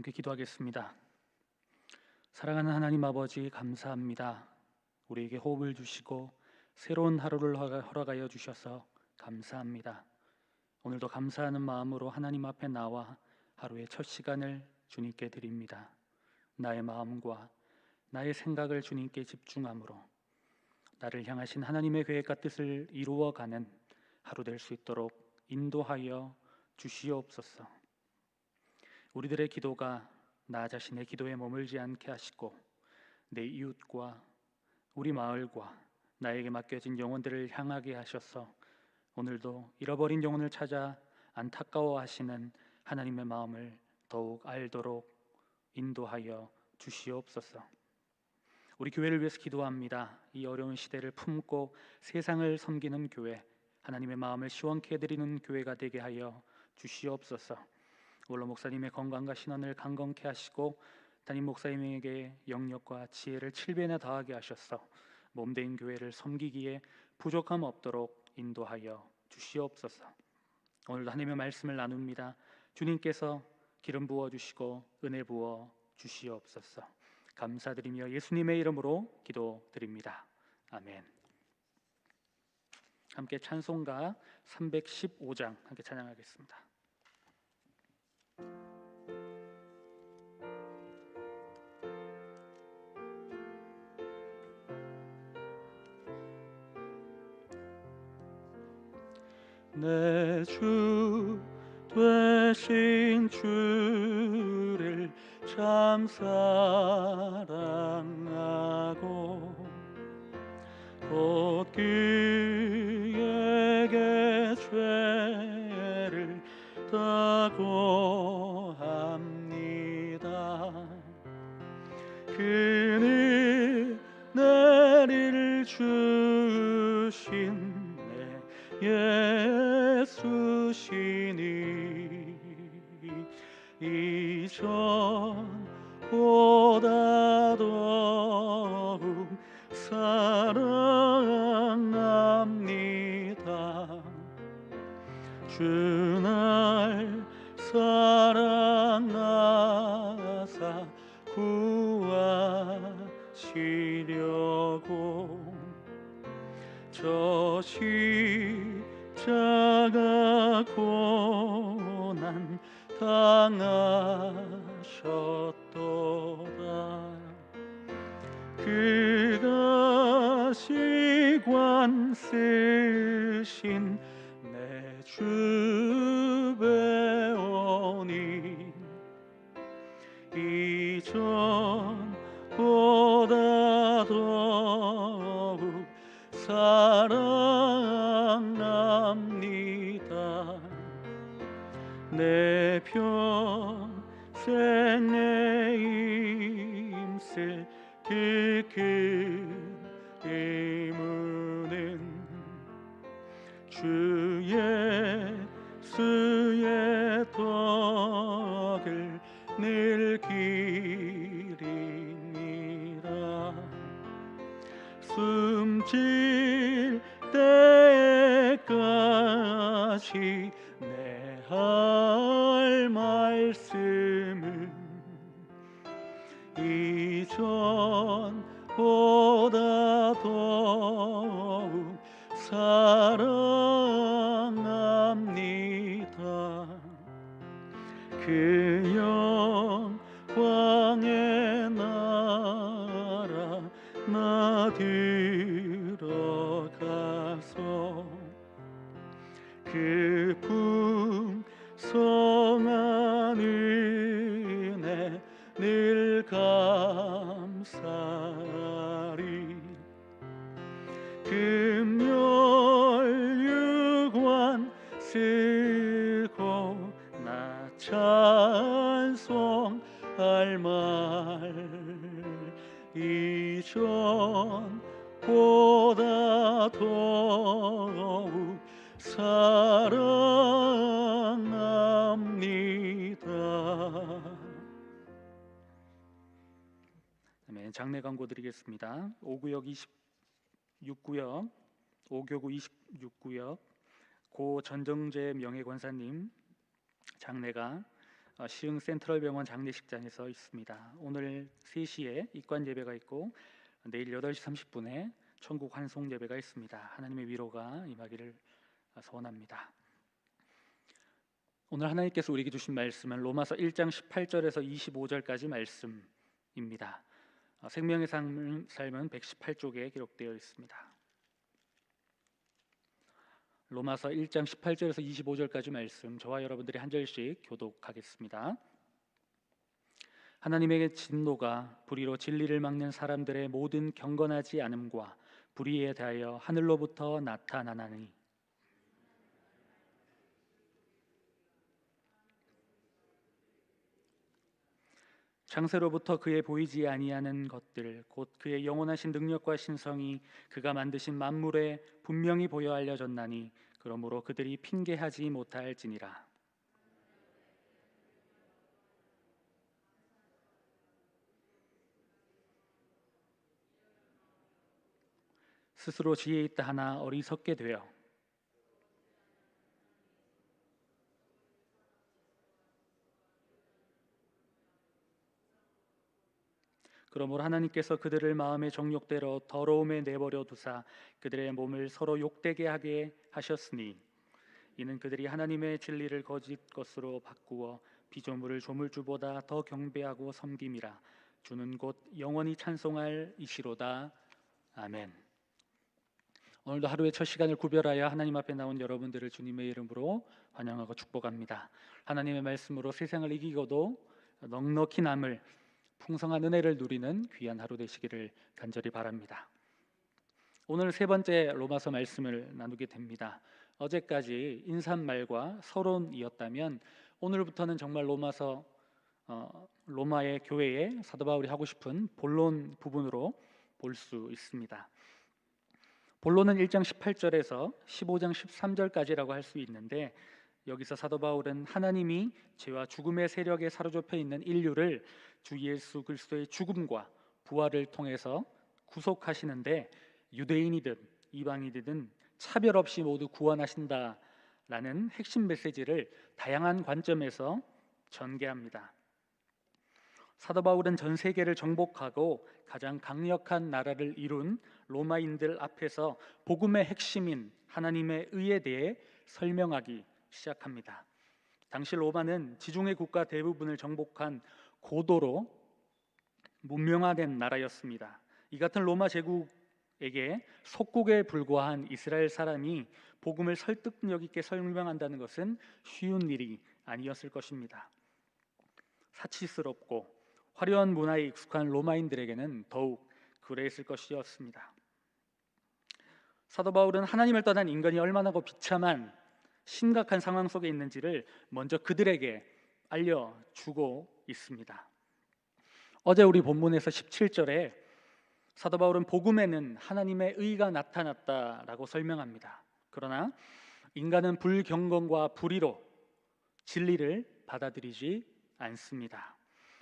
함께 기도하겠습니다. 사랑하는 하나님 아버지, 감사합니다. 우리에게 호흡을 주시고 새로운 하루를 허락하여 주셔서 감사합니다. 오늘도 감사하는 마음으로 하나님 앞에 나와 하루의 첫 시간을 주님께 드립니다. 나의 마음과 나의 생각을 주님께 집중함으로 나를 향하신 하나님의 계획과 뜻을 이루어가는 하루 될 수 있도록 인도하여 주시옵소서. 우리들의 기도가 나 자신의 기도에 머물지 않게 하시고 내 이웃과 우리 마을과 나에게 맡겨진 영혼들을 향하게 하셔서 오늘도 잃어버린 영혼을 찾아 안타까워하시는 하나님의 마음을 더욱 알도록 인도하여 주시옵소서. 우리 교회를 위해서 기도합니다. 이 어려운 시대를 품고 세상을 섬기는 교회, 하나님의 마음을 시원케 해드리는 교회가 되게 하여 주시옵소서. 원로 목사님의 건강과 신원을 강건케 하시고 담임 목사님에게 영력과 지혜를 7배나 더하게 하셔서 몸된 교회를 섬기기에 부족함 없도록 인도하여 주시옵소서. 오늘도 하나님의 말씀을 나눕니다. 주님께서 기름 부어주시고 은혜 부어 주시옵소서. 감사드리며 예수님의 이름으로 기도드립니다. 아멘. 함께 찬송가 315장 함께 찬양하겠습니다. 내 주 되신 주를 참 사랑하고 곧 그에게 죄를 다고 합니다. 그는 은혜를 주신 예수시니 이전보다 더욱 사랑합니다. 주 날 사랑하사 구하시려고 저 십자가 고난 당하셨도다. 그가 시관 쓰신 내 주 배우니 이전보다 더욱 사랑합니다. 내 평생 내 힘쓸 그 큰 의무는 주 예수의 덕을 늘 기리니라. 숨질 때까지 내 할 말씀은 이전보다 더욱 사랑합니다. 그 영광의 나라 나 들어가서 그 풍성한 은혜 늘 감사리. 금멸유관 쓰고 나 찬송할 말 이전보다 더욱 사랑합니다. 네, 장례 광고 드리겠습니다. 5구역 26구역 5교구 26구역 고 전정재 명예권사님 장례가 시흥 센트럴병원 장례식장에서 있습니다. 오늘 3시에 입관 예배가 있고 내일 8시 30분에 천국 환송 예배가 있습니다. 하나님의 위로가 임하기를 소원합니다. 오늘 하나님께서 우리에게 주신 말씀은 로마서 1장 18절에서 25절까지 말씀입니다. 생명의 삶은 118쪽에 기록되어 있습니다. 로마서 1장 18절에서 25절까지 말씀, 저와 여러분들이 한 절씩 교독하겠습니다. 하나님의 진노가 불의로 진리를 막는 사람들의 모든 경건하지 않음과 불의에 대하여 하늘로부터 나타나나니, 창세로부터 그의 보이지 아니하는 것들 곧 그의 영원하신 능력과 신성이 그가 만드신 만물에 분명히 보여 알려졌나니, 그러므로 그들이 핑계하지 못할지니라. 스스로 지혜 있다 하나 어리석게 되어 그러므로 하나님께서 그들을 마음의 정욕대로 더러움에 내버려 두사 그들의 몸을 서로 욕되게 하게 하셨으니, 이는 그들이 하나님의 진리를 거짓 것으로 바꾸어 피조물을 조물주보다 더 경배하고 섬김이라. 주는 곧 영원히 찬송할 이시로다. 아멘. 오늘도 하루의 첫 시간을 구별하여 하나님 앞에 나온 여러분들을 주님의 이름으로 환영하고 축복합니다. 하나님의 말씀으로 세상을 이기고도 넉넉히 남을 풍성한 은혜를 누리는 귀한 하루 되시기를 간절히 바랍니다. 오늘 세 번째 로마서 말씀을 나누게 됩니다. 어제까지 인사말과 서론이었다면 오늘부터는 정말 로마의 교회에 사도 바울이 하고 싶은 본론 부분으로 볼 수 있습니다. 본론은 1장 18절에서 15장 13절까지라고 할 수 있는데, 여기서 사도 바울은 하나님이 죄와 죽음의 세력에 사로잡혀 있는 인류를 주 예수 그리스도의 죽음과 부활을 통해서 구속하시는데, 유대인이든 이방인이든 차별 없이 모두 구원하신다라는 핵심 메시지를 다양한 관점에서 전개합니다. 사도 바울은 전 세계를 정복하고 가장 강력한 나라를 이룬 로마인들 앞에서 복음의 핵심인 하나님의 의에 대해 설명하기 시작합니다. 당시 로마는 지중해 국가 대부분을 정복한 고도로 문명화된 나라였습니다. 이 같은 로마 제국에게 속국에 불과한 이스라엘 사람이 복음을 설득력 있게 설명한다는 것은 쉬운 일이 아니었을 것입니다. 사치스럽고 화려한 문화에 익숙한 로마인들에게는 더욱 그랬을 것이었습니다. 사도 바울은 하나님을 떠난 인간이 얼마나 비참한 심각한 상황 속에 있는지를 먼저 그들에게 알려주고 있습니다. 어제 우리 본문에서 17절에 사도 바울은 복음에는 하나님의 의가 나타났다라고 설명합니다. 그러나 인간은 불경건과 불의로 진리를 받아들이지 않습니다.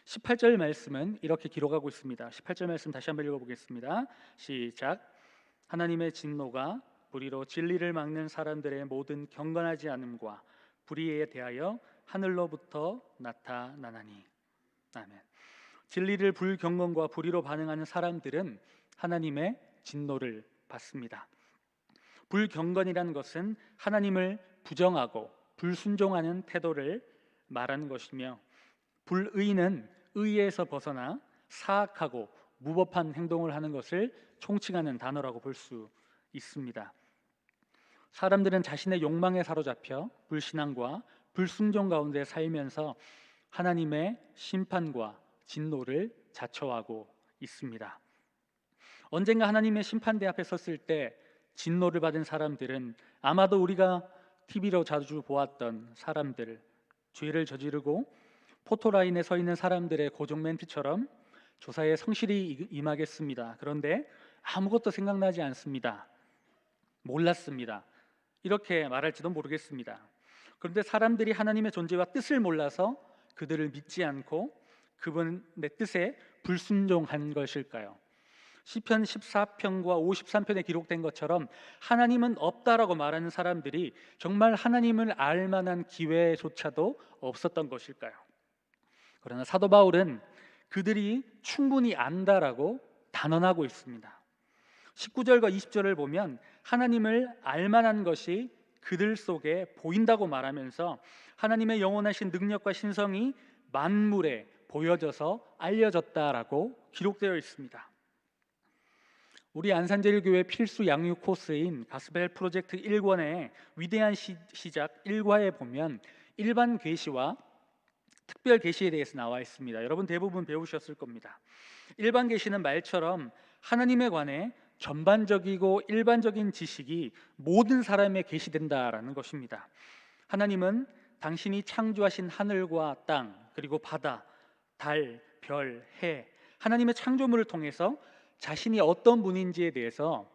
18절 말씀은 이렇게 기록하고 있습니다. 18절 말씀 다시 한번 읽어보겠습니다. 시작. 하나님의 진노가 불의로 진리를 막는 사람들의 모든 경건하지 않음과 불의에 대하여 하늘로부터 나타나나니. 아멘. 진리를 불경건과 불의로 반응하는 사람들은 하나님의 진노를 받습니다. 불경건이라는 것은 하나님을 부정하고 불순종하는 태도를 말하는 것이며, 불의는 의에서 벗어나 사악하고 무법한 행동을 하는 것을 총칭하는 단어라고 볼 수 있습니다. 사람들은 자신의 욕망에 사로잡혀 불신앙과 불순종 가운데 살면서 하나님의 심판과 진노를 자처하고 있습니다. 언젠가 하나님의 심판대 앞에 섰을 때 진노를 받은 사람들은 아마도 우리가 TV로 자주 보았던 사람들, 죄를 저지르고 포토라인에 서 있는 사람들의 고정 멘트처럼 조사에 성실히 임하겠습니다. 그런데 아무것도 생각나지 않습니다. 몰랐습니다. 이렇게 말할지도 모르겠습니다. 그런데 사람들이 하나님의 존재와 뜻을 몰라서 그들을 믿지 않고 그분의 뜻에 불순종한 것일까요? 시편 14편과 53편에 기록된 것처럼 하나님은 없다라고 말하는 사람들이 정말 하나님을 알 만한 기회조차도 없었던 것일까요? 그러나 사도 바울은 그들이 충분히 안다라고 단언하고 있습니다. 19절과 20절을 보면 하나님을 알만한 것이 그들 속에 보인다고 말하면서 하나님의 영원하신 능력과 신성이 만물에 보여져서 알려졌다라고 기록되어 있습니다. 우리 안산제일교회 필수 양육 코스인 가스펠 프로젝트 1권의 위대한 시작 1과에 보면 일반 계시와 특별 계시에 대해서 나와 있습니다. 여러분 대부분 배우셨을 겁니다. 일반 계시는 말처럼 하나님에 관해 전반적이고 일반적인 지식이 모든 사람에 계시된다라는 것입니다. 하나님은 당신이 창조하신 하늘과 땅, 그리고 바다, 달, 별, 해, 하나님의 창조물을 통해서 자신이 어떤 분인지에 대해서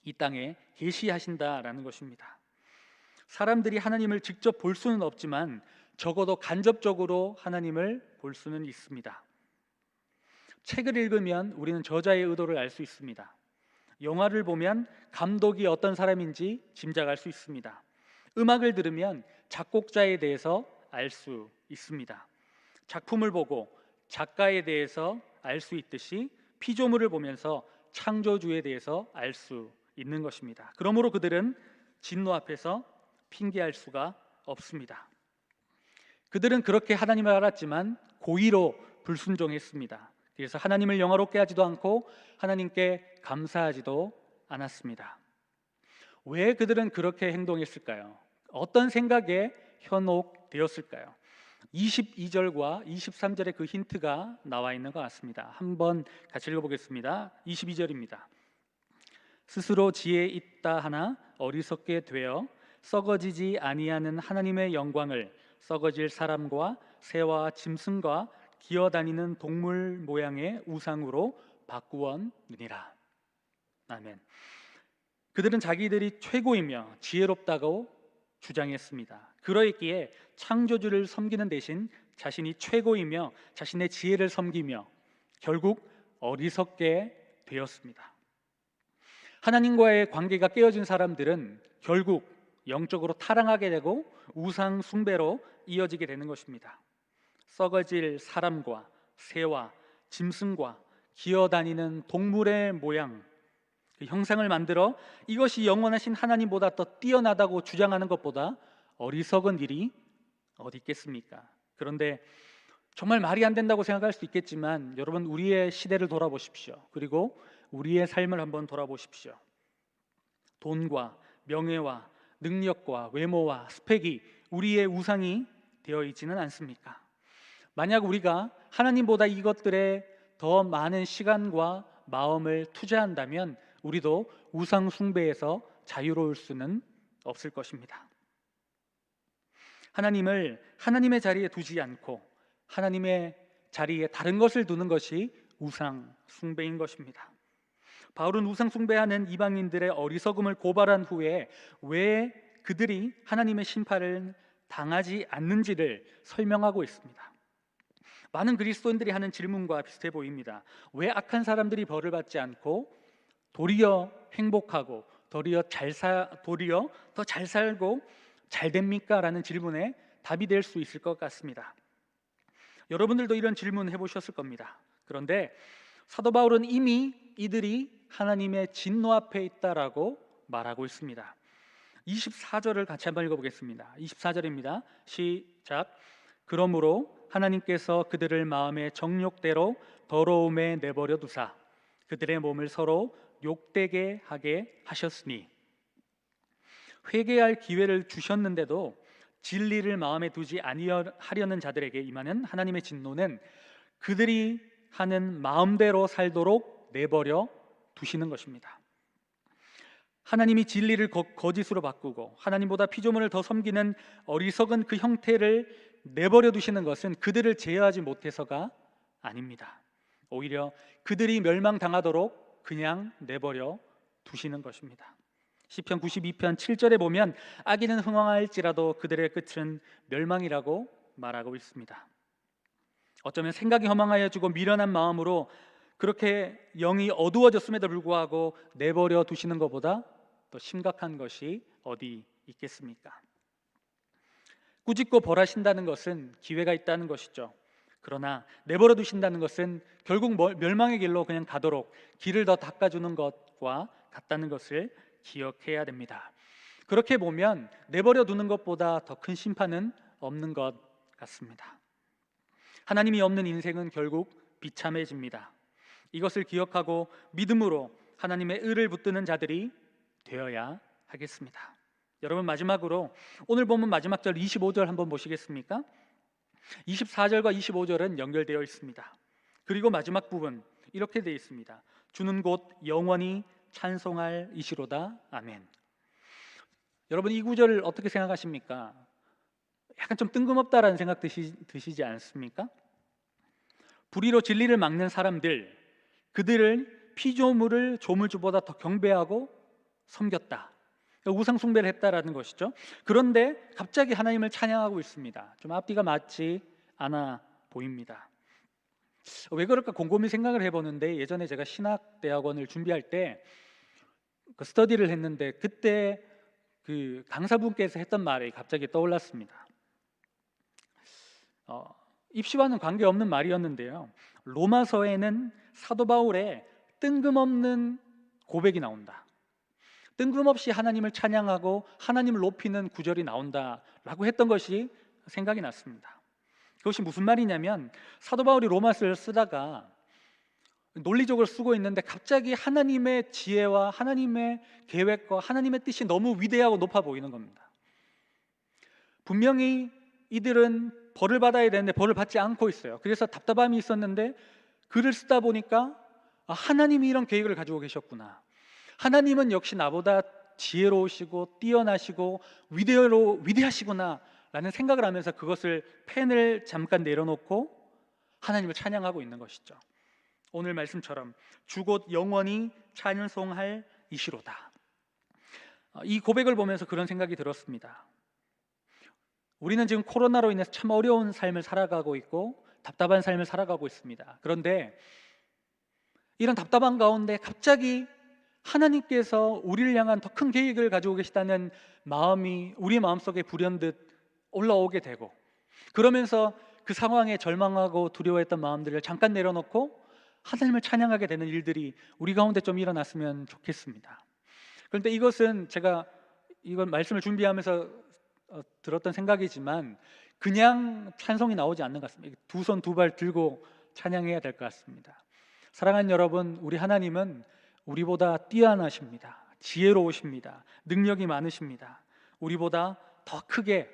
이 땅에 계시하신다라는 것입니다. 사람들이 하나님을 직접 볼 수는 없지만 적어도 간접적으로 하나님을 볼 수는 있습니다. 책을 읽으면 우리는 저자의 의도를 알 수 있습니다. 영화를 보면 감독이 어떤 사람인지 짐작할 수 있습니다. 음악을 들으면 작곡자에 대해서 알 수 있습니다. 작품을 보고 작가에 대해서 알 수 있듯이 피조물을 보면서 창조주에 대해서 알 수 있는 것입니다. 그러므로 그들은 진노 앞에서 핑계할 수가 없습니다. 그들은 그렇게 하나님을 알았지만 고의로 불순종했습니다. 그래서 하나님을 영화롭게 하지도 않고 하나님께 감사하지도 않았습니다. 왜 그들은 그렇게 행동했을까요? 어떤 생각에 현혹되었을까요? 22절과 23절에 그 힌트가 나와 있는 것 같습니다. 한번 같이 읽어보겠습니다. 22절입니다. 스스로 지혜 있다 하나 어리석게 되어 썩어지지 아니하는 하나님의 영광을 썩어질 사람과 새와 짐승과 기어다니는 동물 모양의 우상으로 바꾸었느니라. 아멘. 그들은 자기들이 최고이며 지혜롭다고 주장했습니다. 그러했기에 창조주를 섬기는 대신 자신이 최고이며 자신의 지혜를 섬기며 결국 어리석게 되었습니다. 하나님과의 관계가 깨어진 사람들은 결국 영적으로 타락하게 되고 우상 숭배로 이어지게 되는 것입니다. 썩어질 사람과 새와 짐승과 기어다니는 동물의 모양, 그 형상을 만들어 이것이 영원하신 하나님보다 더 뛰어나다고 주장하는 것보다 어리석은 일이 어디 있겠습니까? 그런데 정말 말이 안 된다고 생각할 수 있겠지만 여러분, 우리의 시대를 돌아보십시오. 그리고 우리의 삶을 한번 돌아보십시오. 돈과 명예와 능력과 외모와 스펙이 우리의 우상이 되어 있지는 않습니까? 만약 우리가 하나님보다 이것들에 더 많은 시간과 마음을 투자한다면 우리도 우상 숭배에서 자유로울 수는 없을 것입니다. 하나님을 하나님의 자리에 두지 않고 하나님의 자리에 다른 것을 두는 것이 우상 숭배인 것입니다. 바울은 우상 숭배하는 이방인들의 어리석음을 고발한 후에 왜 그들이 하나님의 심판을 당하지 않는지를 설명하고 있습니다. 많은 그리스도인들이 하는 질문과 비슷해 보입니다. 왜 악한 사람들이 벌을 받지 않고 도리어 행복하고 도리어 더 잘 살고 잘 됩니까? 라는 질문에 답이 될 수 있을 것 같습니다. 여러분들도 이런 질문 해보셨을 겁니다. 그런데 사도 바울은 이미 이들이 하나님의 진노 앞에 있다라고 말하고 있습니다. 24절을 같이 한번 읽어보겠습니다. 24절입니다. 시작. 그러므로 하나님께서 그들을 마음의 정욕대로 더러움에 내버려 두사 그들의 몸을 서로 욕되게 하게 하셨으니, 회개할 기회를 주셨는데도 진리를 마음에 두지 아니하려는 자들에게 임하는 하나님의 진노는 그들이 하는 마음대로 살도록 내버려 두시는 것입니다. 하나님이 진리를 거짓으로 바꾸고 하나님보다 피조물을 더 섬기는 어리석은 그 형태를 내버려 두시는 것은 그들을 제어하지 못해서가 아닙니다. 오히려 그들이 멸망당하도록 그냥 내버려 두시는 것입니다. 시편 92편 7절에 보면 악인은 흥황할지라도 그들의 끝은 멸망이라고 말하고 있습니다. 어쩌면 생각이 허망하여지고 미련한 마음으로 그렇게 영이 어두워졌음에도 불구하고 내버려 두시는 것보다 더 심각한 것이 어디 있겠습니까? 꾸짖고 벌하신다는 것은 기회가 있다는 것이죠. 그러나 내버려 두신다는 것은 결국 멸망의 길로 그냥 가도록 길을 더 닦아주는 것과 같다는 것을 기억해야 됩니다. 그렇게 보면 내버려 두는 것보다 더 큰 심판은 없는 것 같습니다. 하나님이 없는 인생은 결국 비참해집니다. 이것을 기억하고 믿음으로 하나님의 의를 붙드는 자들이 되어야 하겠습니다. 여러분, 마지막으로 오늘 본문 마지막 절 25절 한번 보시겠습니까? 24절과 25절은 연결되어 있습니다. 그리고 마지막 부분 이렇게 되어 있습니다. 주는 곧 영원히 찬송할 이시로다. 아멘. 여러분, 이 구절을 어떻게 생각하십니까? 약간 좀 뜬금없다라는 생각 드시지 않습니까? 불의로 진리를 막는 사람들, 그들을 피조물을 조물주보다 더 경배하고 섬겼다. 우상 숭배를 했다라는 것이죠. 그런데 갑자기 하나님을 찬양하고 있습니다. 좀 앞뒤가 맞지 않아 보입니다. 왜 그럴까 곰곰이 생각을 해보는데, 예전에 제가 신학대학원을 준비할 때 그 스터디를 했는데 그때 그 강사분께서 했던 말이 갑자기 떠올랐습니다. 입시와는 관계없는 말이었는데요, 로마서에는 사도 바울의 뜬금없는 고백이 나온다, 뜬금없이 하나님을 찬양하고 하나님을 높이는 구절이 나온다라고 했던 것이 생각이 났습니다. 그것이 무슨 말이냐면, 사도 바울이 로마서를 쓰다가 논리적으로 쓰고 있는데 갑자기 하나님의 지혜와 하나님의 계획과 하나님의 뜻이 너무 위대하고 높아 보이는 겁니다. 분명히 이들은 벌을 받아야 되는데 벌을 받지 않고 있어요. 그래서 답답함이 있었는데 글을 쓰다 보니까 하나님이 이런 계획을 가지고 계셨구나, 하나님은 역시 나보다 지혜로우시고 뛰어나시고 위대하시구나 라는 생각을 하면서 그것을 펜을 잠깐 내려놓고 하나님을 찬양하고 있는 것이죠. 오늘 말씀처럼 주 곧 영원히 찬송할 이시로다. 이 고백을 보면서 그런 생각이 들었습니다. 우리는 지금 코로나로 인해서 참 어려운 삶을 살아가고 있고 답답한 삶을 살아가고 있습니다. 그런데 이런 답답한 가운데 갑자기 하나님께서 우리를 향한 더 큰 계획을 가지고 계시다는 마음이 우리 마음속에 불현듯 올라오게 되고, 그러면서 그 상황에 절망하고 두려워했던 마음들을 잠깐 내려놓고 하나님을 찬양하게 되는 일들이 우리 가운데 좀 일어났으면 좋겠습니다. 그런데 이것은 제가 이건 말씀을 준비하면서 들었던 생각이지만 그냥 찬송이 나오지 않는 것 같습니다. 두 손 두 발 들고 찬양해야 될 것 같습니다. 사랑하는 여러분, 우리 하나님은 우리보다 뛰어나십니다. 지혜로우십니다. 능력이 많으십니다. 우리보다 더 크게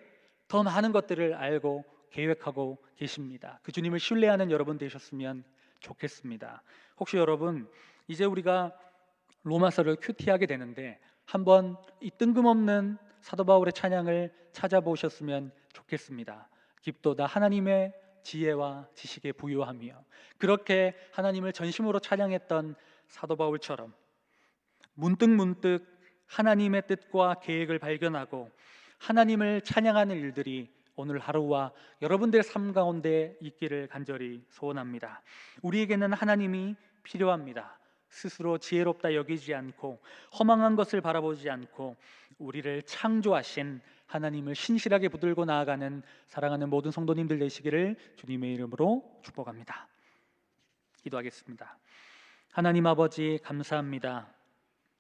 더 많은 것들을 알고 계획하고 계십니다. 그 주님을 신뢰하는 여러분 되셨으면 좋겠습니다. 혹시 여러분, 이제 우리가 로마서를 큐티하게 되는데 한번 이 뜬금없는 사도 바울의 찬양을 찾아보셨으면 좋겠습니다. 깊도다 하나님의 지혜와 지식에 부유하며, 그렇게 하나님을 전심으로 찬양했던 사도 바울처럼 문득 하나님의 뜻과 계획을 발견하고 하나님을 찬양하는 일들이 오늘 하루와 여러분들의 삶 가운데 있기를 간절히 소원합니다. 우리에게는 하나님이 필요합니다. 스스로 지혜롭다 여기지 않고 허망한 것을 바라보지 않고 우리를 창조하신 하나님을 신실하게 붙들고 나아가는 사랑하는 모든 성도님들 되시기를 주님의 이름으로 축복합니다. 기도하겠습니다. 하나님 아버지, 감사합니다.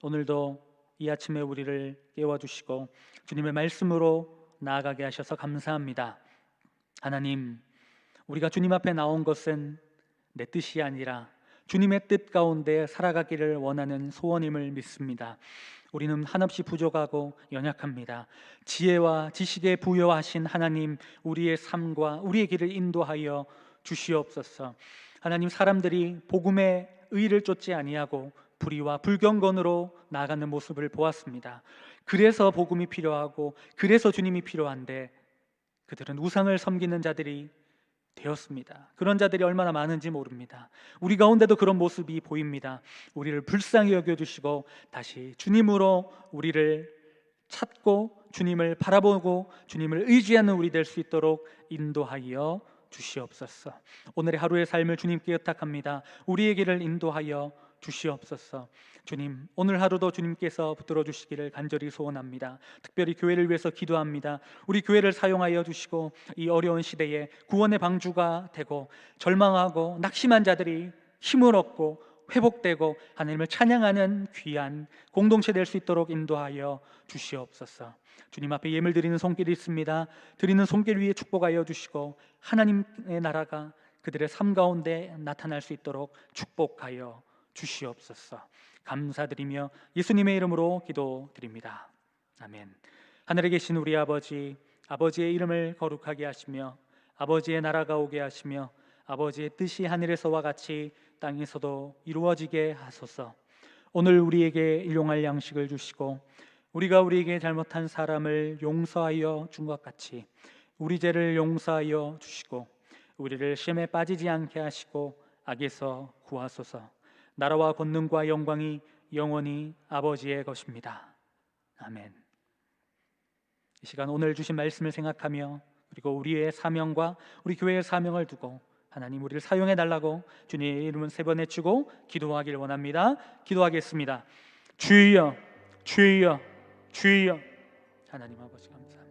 오늘도 이 아침에 우리를 깨워주시고 주님의 말씀으로 나아가게 하셔서 감사합니다. 하나님, 우리가 주님 앞에 나온 것은 내 뜻이 아니라 주님의 뜻 가운데 살아가기를 원하는 소원임을 믿습니다. 우리는 한없이 부족하고 연약합니다. 지혜와 지식에 부여하신 하나님, 우리의 삶과 우리의 길을 인도하여 주시옵소서. 하나님, 사람들이 복음의 의를 쫓지 아니하고 불의와 불경건으로 나아가는 모습을 보았습니다. 그래서 복음이 필요하고 그래서 주님이 필요한데 그들은 우상을 섬기는 자들이 되었습니다. 그런 자들이 얼마나 많은지 모릅니다. 우리 가운데도 그런 모습이 보입니다. 우리를 불쌍히 여겨주시고 다시 주님으로 우리를 찾고 주님을 바라보고 주님을 의지하는 우리 될 수 있도록 인도하여 주시옵소서. 오늘의 하루의 삶을 주님께 의탁합니다. 우리의 길을 인도하여 주시옵소서. 주님, 오늘 하루도 주님께서 붙들어 주시기를 간절히 소원합니다. 특별히 교회를 위해서 기도합니다. 우리 교회를 사용하여 주시고 이 어려운 시대에 구원의 방주가 되고 절망하고 낙심한 자들이 힘을 얻고 회복되고 하나님을 찬양하는 귀한 공동체 될 수 있도록 인도하여 주시옵소서. 주님 앞에 예물 드리는 손길이 있습니다. 드리는 손길 위에 축복하여 주시고 하나님의 나라가 그들의 삶 가운데 나타날 수 있도록 축복하여 주시옵소서. 감사드리며 예수님의 이름으로 기도드립니다. 아멘. 하늘에 계신 우리 아버지, 아버지의 이름을 거룩하게 하시며 아버지의 나라가 오게 하시며 아버지의 뜻이 하늘에서와 같이 땅에서도 이루어지게 하소서. 오늘 우리에게 일용할 양식을 주시고 우리가 우리에게 잘못한 사람을 용서하여 준 것 같이 우리 죄를 용서하여 주시고 우리를 시험에 빠지지 않게 하시고 악에서 구하소서. 나라와 권능과 영광이 영원히 아버지의 것입니다. 아멘. 이 시간 오늘 주신 말씀을 생각하며 그리고 우리의 사명과 우리 교회의 사명을 두고 하나님 우리를 사용해 달라고 주님의 이름은 3번 외치고 기도하기를 원합니다. 기도하겠습니다. 주여, 주여, 주여. 하나님 아버지 감사합니다.